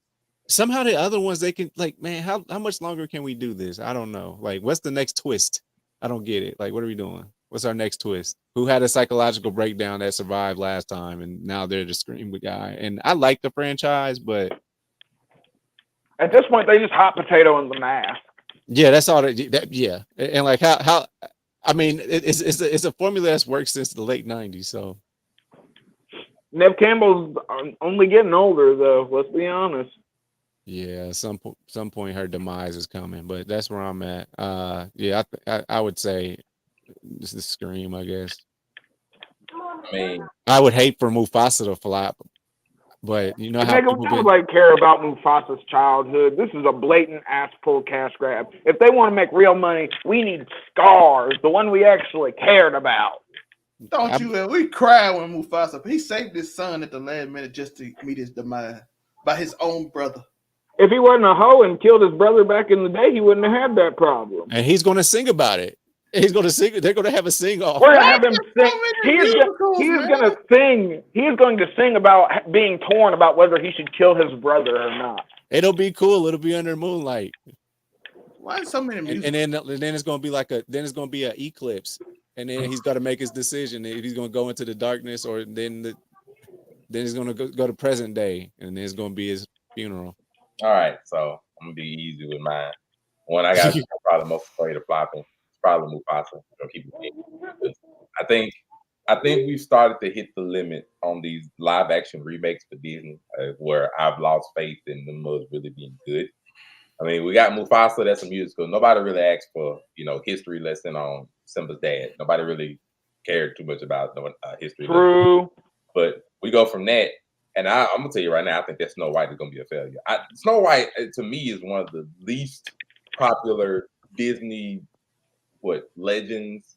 somehow the other ones they can, like, man, how much longer can we do this? I don't know. Like, what's the next twist? I don't get it. Like, what are we doing? What's our next twist? Who had a psychological breakdown that survived last time, and now they're the Scream guy? And I like the franchise, but at this point, they just hot potato in the mask. Yeah, that's all. Yeah, and like how I mean, it's a formula that's worked since the late '90s. So Nev Campbell's only getting older, though. Let's be honest. Yeah, some point her demise is coming, but that's where I'm at. Yeah, I would say this is Scream, I guess. I mean, I would hate for Mufasa to flop, but you know how people like care about Mufasa's childhood. This is a blatant ass pull cash grab. If they want to make real money, we need Scars, the one we actually cared about. Don't you? We cried when Mufasa. He saved his son at the last minute just to meet his demise by his own brother. If he wasn't a hoe and killed his brother back in the day, he wouldn't have had that problem. And he's going to sing about it. He's going to sing. They're going to have a sing off. We're going to have him sing. He is going to sing. He is going to sing about being torn about whether he should kill his brother or not. It'll be cool. It'll be under moonlight. Why so many music? And then it's going to be it's going to be an eclipse. And then he's got to make his decision if he's going to go into the darkness or then he's going to go to present day, and then it's going to be his funeral. All right, so I'm gonna be easy with mine. One I got probably most afraid of flopping. It's probably Mufasa. Keep it. I think we've started to hit the limit on these live action remakes for Disney, where I've lost faith in them really being good. I mean, we got Mufasa, that's a musical. Nobody really asked for, history lesson on Simba's dad. Nobody really cared too much about history. True. Lesson. But we go from that, and I'm gonna tell you right now, I think that Snow White is gonna be a failure. Snow White, to me, is one of the least popular Disney legends,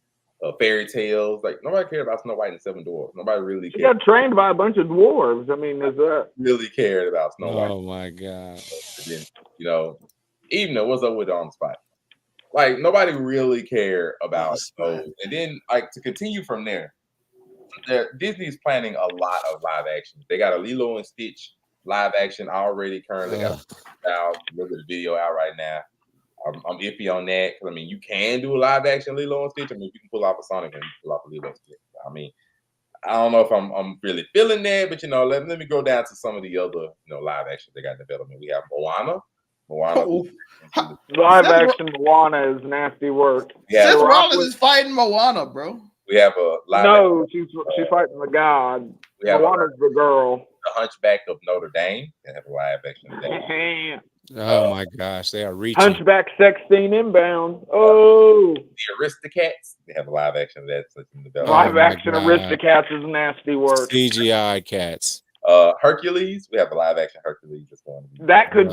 fairy tales. Like nobody cared about Snow White and Seven Dwarfs. Nobody really cared. She got trained by a bunch of dwarves. I mean, is that really cared about Snow White? Oh my god! And then, even though what's up with On the Spot? Like nobody really cared about those. And then, to continue from there, Disney's planning a lot of live action. They got a Lilo and Stitch live action already currently got a little bit of video out right now. I'm iffy on that because I mean you can do a live action Lilo and Stitch. I mean you can pull off a Sonic and pull off a Lilo and Stitch. I mean I don't know if I'm really feeling that, but let me go down to some of the other live action they got in development. We have Moana. Live action Moana is nasty work. Seth Rollins is fighting Moana, bro. We have a live. No, she's fighting the god. Moana's the girl. The Hunchback of Notre Dame. They have a live action of that. Oh my gosh, they are reaching. Hunchback sex scene inbound. Oh, the Aristocats. They have a live action of that. Live action Aristocats is nasty work. CGI cats. Hercules. We have a live action Hercules. That could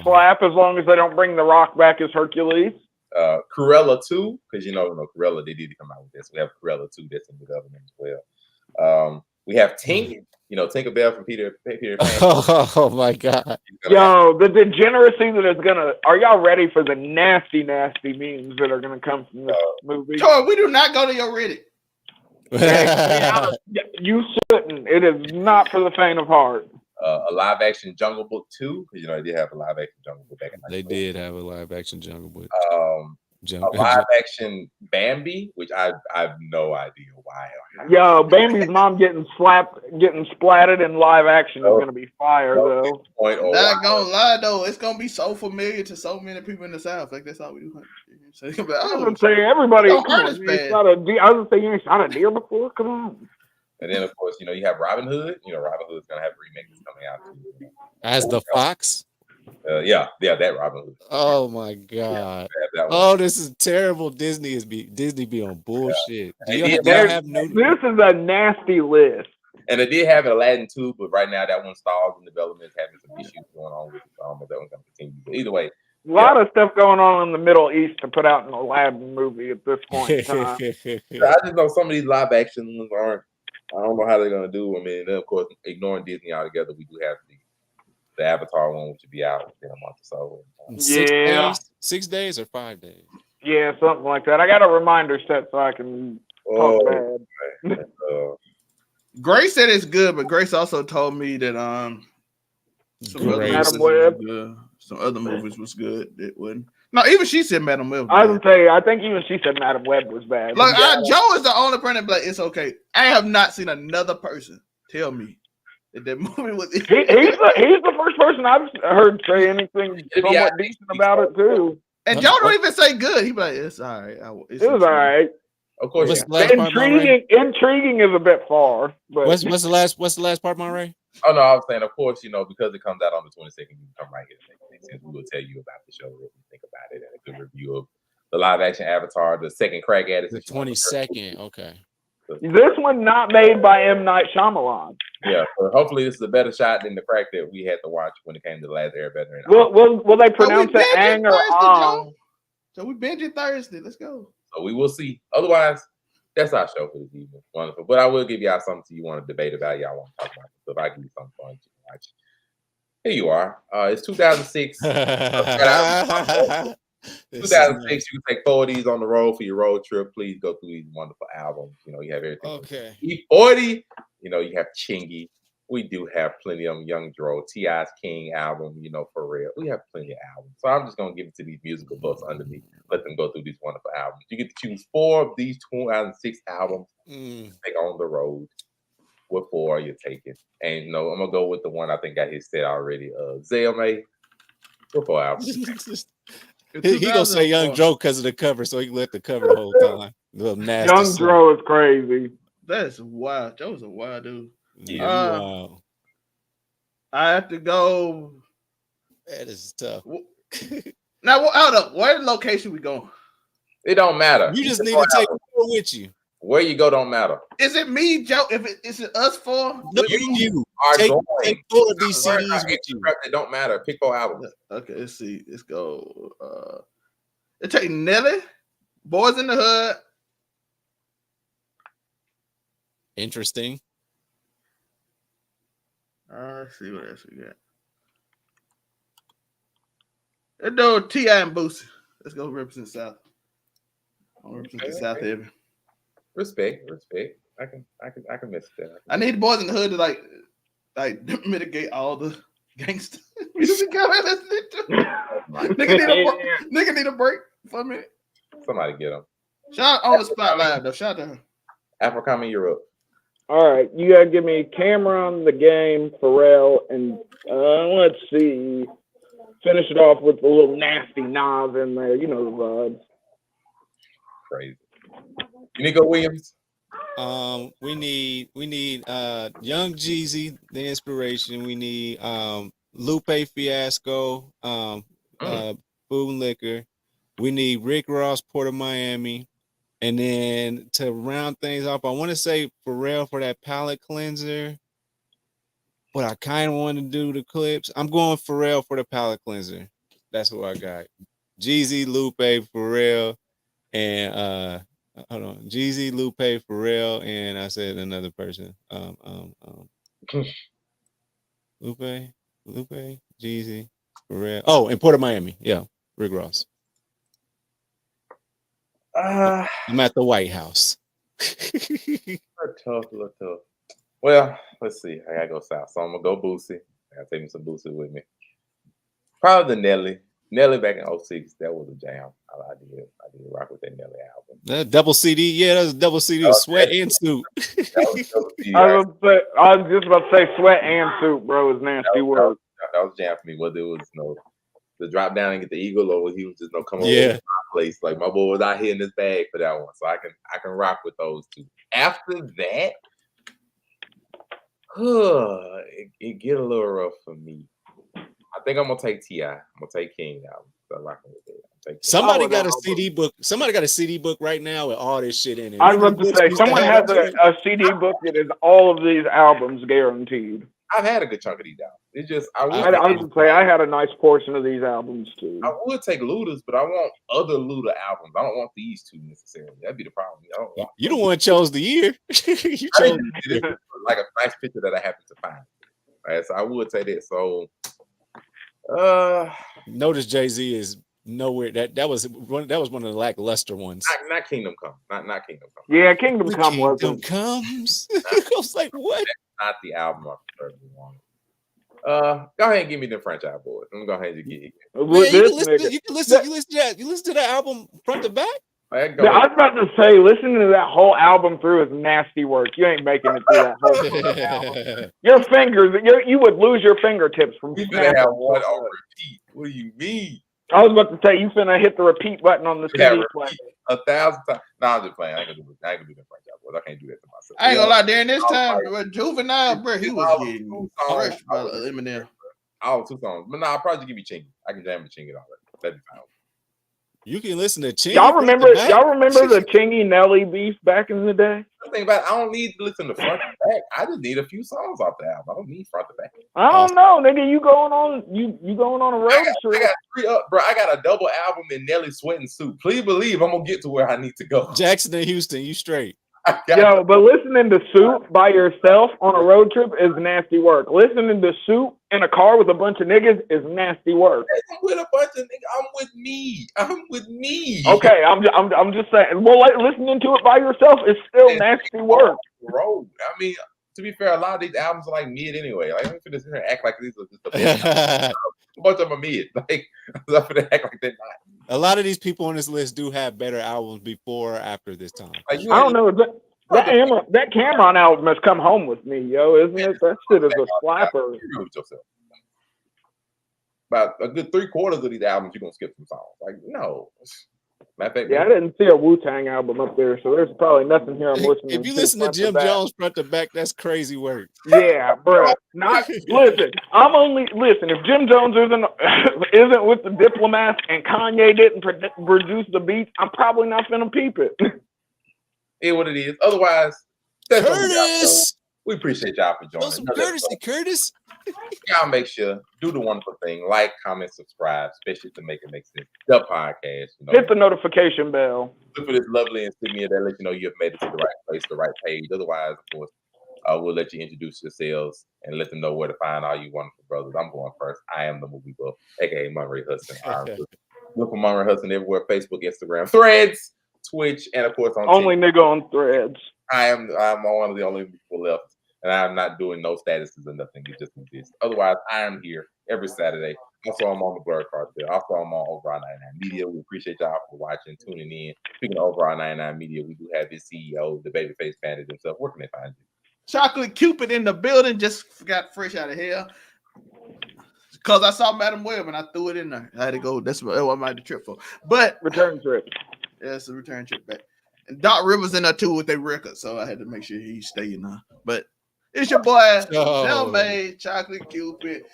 slap as long as they don't bring The Rock back as Hercules. Cruella 2, because Cruella, they did come out with this. We have Cruella 2 that's in development as well. We have Tink, Tinkerbell from Peter Pan. Oh my god. Yo, the degeneracy that is gonna, are y'all ready for the nasty memes that are gonna come from this movie? Troy, we do not go to your Reddit. You shouldn't. It is not for the faint of heart. A live action Jungle Book 2, because they did have a live action Jungle Book back in They did have a live action Jungle Book. A live action Bambi, which I have no idea why. Yo, Bambi's mom getting splatted in live action is gonna be fire though. Not gonna lie though, it's gonna be so familiar to so many people in the South. Like that's all we do. I was gonna say everybody. I was gonna say you ain't shot a deer before. Come on. And then of course, you have Robin Hood. Robin Hood's gonna have a remake that's coming out too. As the fox. Yeah, that Robin Hood. Oh my god! This is terrible. Disney be on bullshit. This is a nasty list. And it did have Aladdin too, but right now that one stalls in development, having some issues going on with it. So I don't know if that one's gonna continue. But either way, a lot of stuff going on in the Middle East to put out an Aladdin movie at this point in time. I just know some of these live action ones aren't. I don't know how they're gonna do. I mean, then of course, ignoring Disney altogether, we do have the Avatar one, which will be out in a month or so. 6 days or 5 days. Yeah, something like that. I got a reminder set so I can talk bad. Grace said it's good, but Grace also told me that some other movies was good. It wouldn't. No, even she said Madam Web. I was gonna say, I think even she said Madam Web was bad. Like Joe is the only person that it's okay. I have not seen another person tell me that movie was. He's the first person I've heard say anything somewhat decent about it too. And Joe don't even say good. He be like, it's all right. It was all right. Of course, intriguing is a bit far. But what's the last part, Monterey? Oh no, I was saying, of course, because it comes out on the 22nd, you can come right here and make sense. We will tell you about the show, what we think about it, and a good review of the live action Avatar, the second crack at it. The 22nd, okay. This one not made by M. Night Shyamalan. Yeah, so hopefully this is a better shot than the crack that we had to watch when it came to the last Airbender. Will they pronounce it Ang or Ang? So we binge it Thursday. Let's go. So we will see. Otherwise, that's our show for this evening. Wonderful. But I will give y'all something you want to debate about. Y'all want to talk about. So if I give you something fun to watch. Here you are. It's 2006. 2006, you can take 4 of these on the road for your road trip. Please go through these wonderful albums. You have everything. Okay. E40, you have Chingy. We do have plenty of them. Young Dro, T.I.'s King album, for real. We have plenty of albums. So I'm just going to give it to these musical buffs under me. Let them go through these wonderful albums. You get to choose 4 of these 2006 albums to take on the road. What 4 are you taking? And, I'm going to go with the one I think got his set already. Zell May. What 4 albums? He gonna say Young Dro because of the cover, so he can let the cover the whole time. Little nasty. Young Dro is crazy. That's wild. That was a wild dude. Yeah, wow. I have to go. That is tough. Now, hold up. Where the location we going? It don't matter. You just need to take it with you. Where you go don't matter. Is it me, Joe? Is it us four? No, you are take 4 of these CDs with you. It don't matter. Pick 4 albums. Okay, let's see. Let's go. It take Nelly, Boys in the Hood. Interesting. Let's see what else we got. Let's do T.I. and Boosie. Let's go represent South. I'll represent the South heavy. Respect. I can miss that. I need the Boys in the Hood to like mitigate all the gangster music I'm listening to. Nigga need a break for a minute. Somebody get him. Shout out on the spot live though. Shout out to her. Africom, you're up. All right, you gotta give me Cameron, The Game, Pharrell, and let's see. Finish it off with a little nasty Nas in there. You know the vibes. Crazy. You need to go Williams. We need Young Jeezy, The Inspiration. We need Lupe Fiasco, Food and Liquor. We need Rick Ross, Port of Miami. And then to round things off, I want to say Pharrell for that palate cleanser. But I kind of want to do the clips. I'm going Pharrell for the palate cleanser. That's what I got. Jeezy, Lupe, Pharrell, and hold on. Jeezy, Lupe, Pharrell, and I said another person. Lupe, Jeezy, Pharrell. Oh, and Port of Miami. Yeah, Rick Ross. I'm at the White House. Tough. Well, let's see. I gotta go south, so I'm gonna go Boosie. I gotta take me some Boosie with me. Probably the Nelly back in 06. That was a jam. I did rock with that Nelly album. That double CD, yeah, that was a double CD of Sweat and Suit. I was just about to say Sweat and Suit, bro, is nasty work. That was jam for me. Whether it was the drop down and get the eagle, or he was just come over to my place. Like my boy was out here in his bag for that one, so I can rock with those two. After that, it get a little rough for me. I think I'm gonna take T.I. I'm gonna take King album. I'm rocking with it. Somebody got a CD book. Somebody got a CD book right now with all this shit in it. I was about to say someone has a CD book that is all of these albums guaranteed. I've had a good chunk of these albums. It's just I was gonna say I had a nice portion of these albums too. I would take Luda's, but I want other Luda albums. I don't want these two necessarily. That'd be the problem. I don't want you the one chose the year. You chose like a nice picture that I happened to find. All right, so I would say that. So notice Jay-Z is nowhere. That was one of the lackluster ones. Not Kingdom Come. Not Kingdom Come. Yeah, Kingdom Come wasn't. Comes. I was like, what? That's not the album I preferably want. Go ahead and give me the franchise boys. I'm gonna go ahead and get it. You listen to that album front to back. I was about to say, listening to that whole album through is nasty work. You ain't making it through that whole album. Your fingers, you would lose your fingertips from. You better have one on repeat. What do you mean? I was about to say you finna hit the repeat button on the CD player 1,000 times. No, I'm just playing. I ain't gonna do that franchise boys. I can't do that to myself. I ain't gonna lie. During this time, with Juvenile, bro, he was getting fresh by Eminem. All 2 songs, but I'll probably give you Chingy. I can jam the Chingy all right. That'd be fine. You can listen to Chingy. Y'all remember the Chingy Nelly beef back in the day? The thing about it, I don't need to listen to front to back. I just need a few songs off the album. I don't need front to back. I don't know, nigga. You going on a road trip? I got 3 up, bro. I got a double album in Nelly Sweat and Suit. Please believe I'm gonna get to where I need to go. Jackson and Houston, you straight. Yo, but listening to Soup by yourself on a road trip is nasty work. Listening to Soup in a car with a bunch of niggas is nasty work. I'm with a bunch of niggas. I'm with me. Okay, I'm just saying. Well, listening to it by yourself is still nasty work. Road. I mean, to be fair, a lot of these albums are like mid anyway. Like, I'm gonna sit here and act like these are just a bunch of them are mid. Like, I'm gonna act like they're not. A lot of these people on this list do have better albums before or after this time. Like, I don't know. That Cameron album has come home with me, yo, isn't it? That shit is a slapper. about a good 3/4 of these albums, you're gonna skip some songs. Like, no. Matter of fact, I didn't see a Wu-Tang album up there, so there's probably nothing here I'm listening to. If you listen to Jim Jones front to back, that's crazy work. Yeah, bro. Listen. If Jim Jones isn't with the Diplomats and Kanye didn't produce the beats, I'm probably not finna peep it. It what it is. Otherwise, that's Curtis. We appreciate y'all for joining. Some courtesy, Curtis. Y'all make sure do the wonderful thing, like, comment, subscribe, especially to make it make sense. The podcast, hit the notification bell. Look for this lovely insignia that lets you know you've made it to the right place, the right page. Otherwise, of course, we'll let you introduce yourselves and let them know where to find all you wonderful brothers. I'm going first. I am the movie buff, aka Monterey Hudson. Look for Monterey Hudson everywhere: Facebook, Instagram, Threads, Twitch, and of course on only TikTok. Nigga on Threads. I'm one of the only people left. And I'm not doing no statuses or nothing. It just exists. Otherwise, I am here every Saturday. Also, I'm on the Blurred Cartel. Also, I'm on Overall 99 Media. We appreciate y'all for watching, tuning in. Speaking of Overall 99 Media, we do have his CEO, the Babyface Bandit himself. Where can they find you? Chocolate Cupid in the building. Just got fresh out of here. Because I saw Madam Web and I threw it in there. I had to go. That's what I might the trip for. But return trip. Yeah, it's a return trip back. And Doc Rivers in there too with their record. So I had to make sure he stay in there. But it's your boy, Selmade, Chocolate Cupid,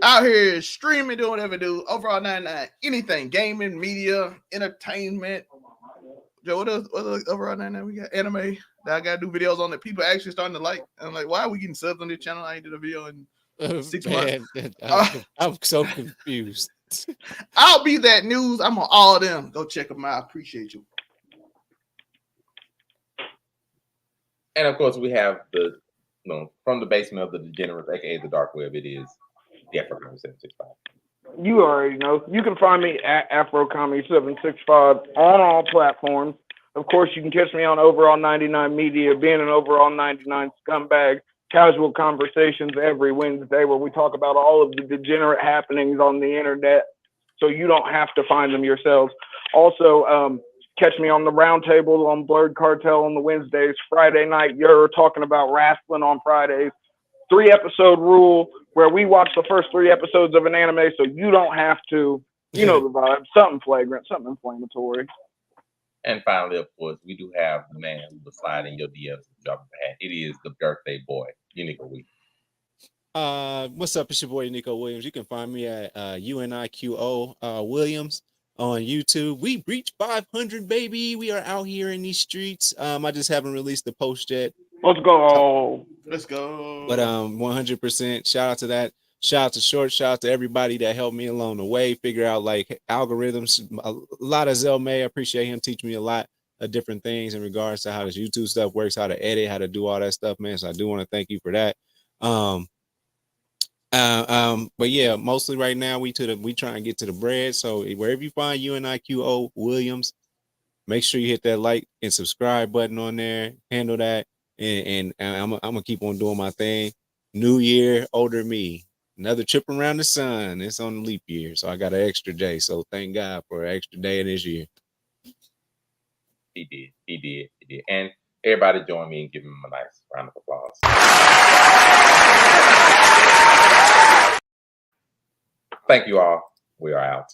out here streaming, doing whatever do. Overall 99, anything, gaming, media, entertainment. Joe, what else overall 99 we got? Anime that I gotta do videos on that people actually starting to like. I'm like, why are we getting subs on this channel? I ain't did a video in 6 months. I'm so confused. I'll be that news. I'm on all of them. Go check them out. I appreciate you. And of course, we have the from the basement of the degenerates, aka the dark web. It is the Afro Comedy 765. You already know. You can find me at Afro Comedy 765 on all platforms. Of course, you can catch me on Overall 99 Media, being an Overall 99 scumbag. Casual conversations every Wednesday where we talk about all of the degenerate happenings on the internet, so you don't have to find them yourselves. Also, catch me on the Roundtable on Blurred Cartel on the Wednesdays. Friday night, you're talking about wrestling on Fridays. 3-episode rule where we watch the first 3 episodes of an anime, so you don't have to. You know the vibe. Something flagrant, something inflammatory. And finally, of course, we do have the man who will slide in your DMs and drop a hat. It is the birthday boy, Unico Williams. What's up? It's your boy Nico Williams. You can find me at UNIQO Williams on YouTube. We reached 500, baby. We are out here in these streets. I just haven't released the post yet. Let's go. But 100% shout out to that. Shout out to Short. Shout out to everybody that helped me along the way. Figure out like algorithms. A lot of Zelmay. I appreciate him teaching me a lot of different things in regards to how this YouTube stuff works, how to edit, how to do all that stuff, man. So I do want to thank you for that. But yeah, mostly right now we try and get to the bread. So wherever you find UNIQO Williams, make sure you hit that like and subscribe button on there. Handle that, and I'm gonna keep on doing my thing. New year, older me. Another trip around the sun. It's on the leap year, so I got an extra day. So thank God for an extra day of this year. He did. And everybody join me and give him a nice round of applause. Thank you all. We are out.